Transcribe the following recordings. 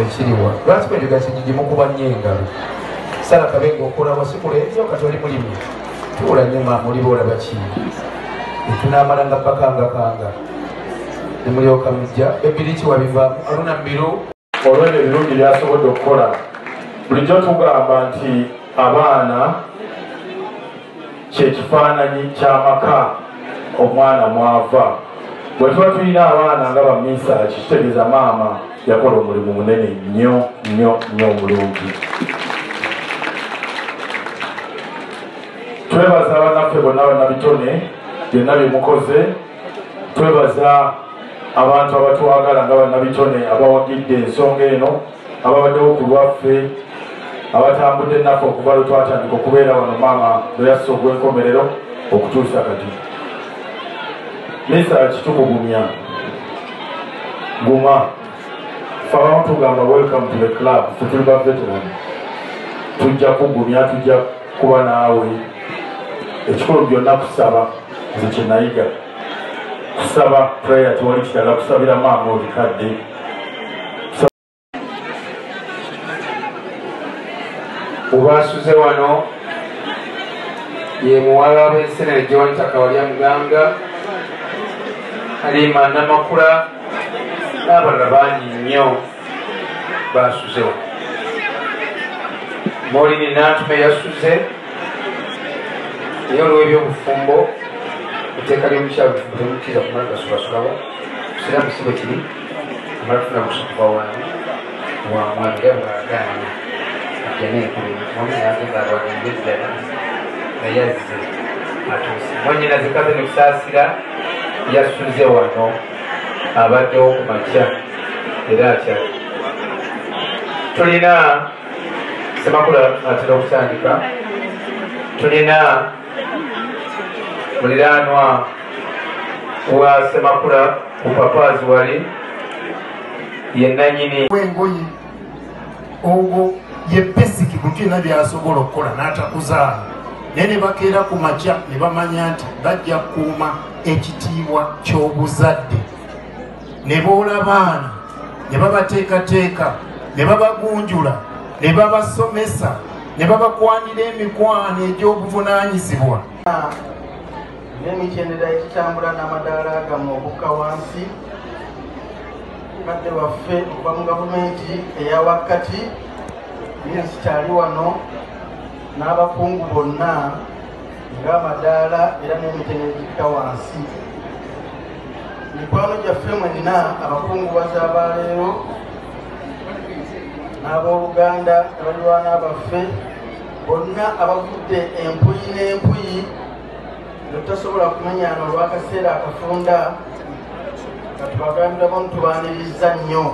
ekiriwa lwaki kwenjoga kinyigi mukuba nnyo engalo sala kabenga okola wasikula ebyo kati oli mulimi tuula nyuma muliba olaba ki tunamalanga bakangakanga nemulyoka mujja ebiriki wabivaamu aluna mbiru olwebyo ebirungi byasobodde okukola bulijjo tugamba nti abaana kyekifaananyi ky'amaka omwana mwava bwe tuba tulina abaana nga bamisa kitegeeza maama yakola omulimu munene nnyo nnyo nnyo omulungi. Twebaza abannaffe bonna bannabitone byonna bye mukoze. Twebaza abantu abatwagala nga bannabitone abawagidde ensonga eno ababaddewo ku lwaffe abatambudde naffe okuva lwe twatandika okubeera wano maama lwe yasse ogw'enkomerero okutuusa kati. Misa kitukugumya guma fawamu tugamba welcome to the club tuli ba veteran tujja kugumya tujja kuba naawe ekikulu byonna kusaba nze kyenayiga kusaba prayer tewali kitala kusabira maama olikadde obasuze wano ye muwala w'ensenene gyewantaka walya muganga Halima Namakula n'abalala bangi nnyo basuzewo. Molini Nantume yasuze naye olw'ebyobufumbo etteeka ly'omukyalo temukkiza kumala gasulасulawo kusira musibo kiri amala tufuna kusukuva wamwangaagaana ajaneekubiri mwami yagenda abalengezana naye azze atuuse mwanyina zikaze nekusaasira yasuze wano abaddewo ku makya era atya tulina Semakula atera okutandika tulina muliraanwa wa Semakula ku papaazi wali yennanyini wengoye ogwo ye pesiki kutulina byasobola okukola n'atakuzaala naye ne bakeera ku makya ne bamanya nti bajja kukuuma ekitiibwa ky'obuzadde ne boola baana ne babateekateeka ne babagunjula ne babasomesa ne babakwanira emikwano egy'obuvunaanyizibwa n'emitendera ekitambula n'amadaala gamu obukka wansi kadde waffe okuva mu gavumenti eya wakati minisita ali wano n'abakungu bonna ng'amadaala era n'emitendera egikka wansi mikwano gyaffe mwenna abakungubazi abaleero n'abooluganda abalirwana baffe bonna abavudde empuyi n'empuyi tutasobola kumenyana olw'akaseera akafunda katubagambira bomu tubaaniriza nnyo.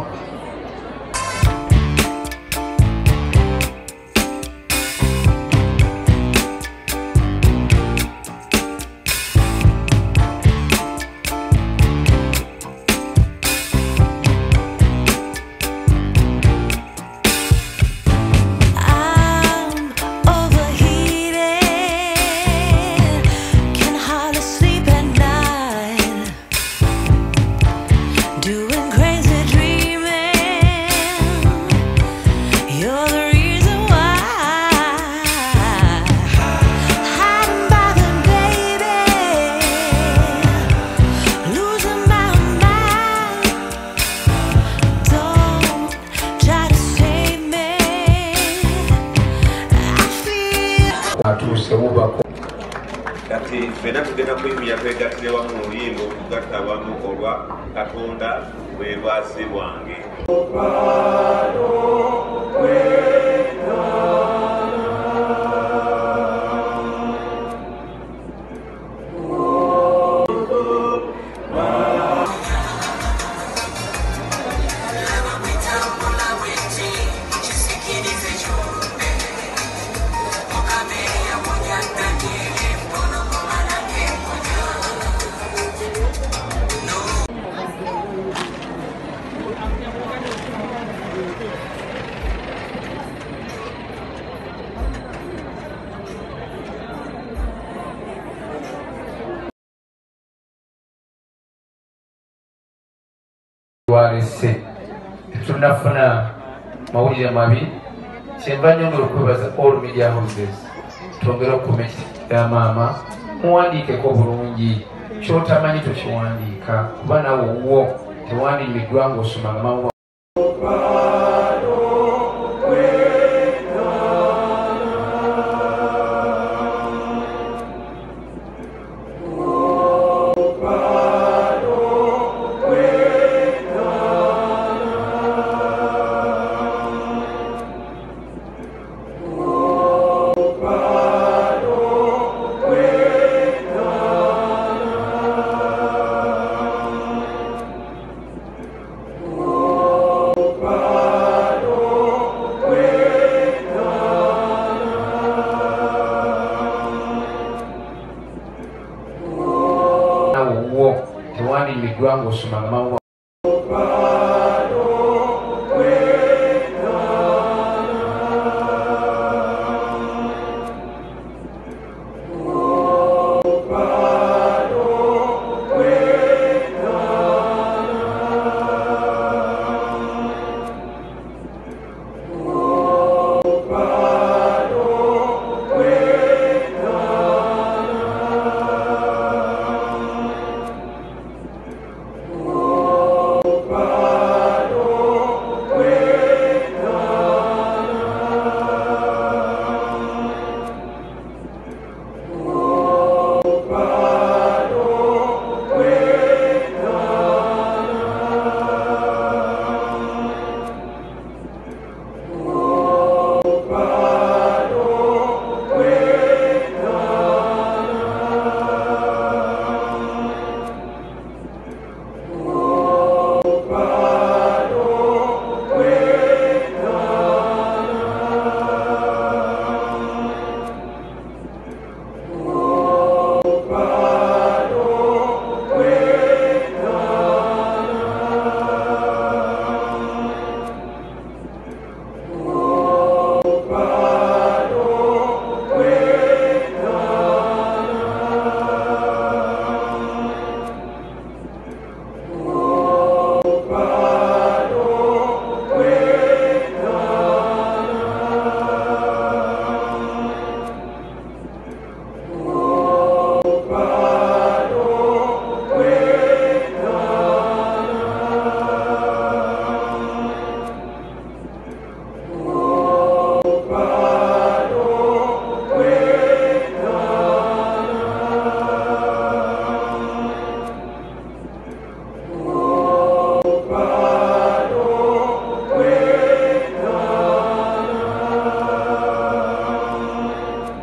Kati fena tugenda kuyimya twegattire wamu mu luyimba okugatta awamu olwa Katonda bwebwasi bwange. Wanise tunafuna mawulire mabi kyenva nnyo olukwebaza all media houses twongera okumeti ya maama muwandiikeko bulungi kyotamanyi tokiwandiika kuba nawe owwo tewandimiddwa ng'osomanga mawu tewandimiddwa ng'osomanga mawu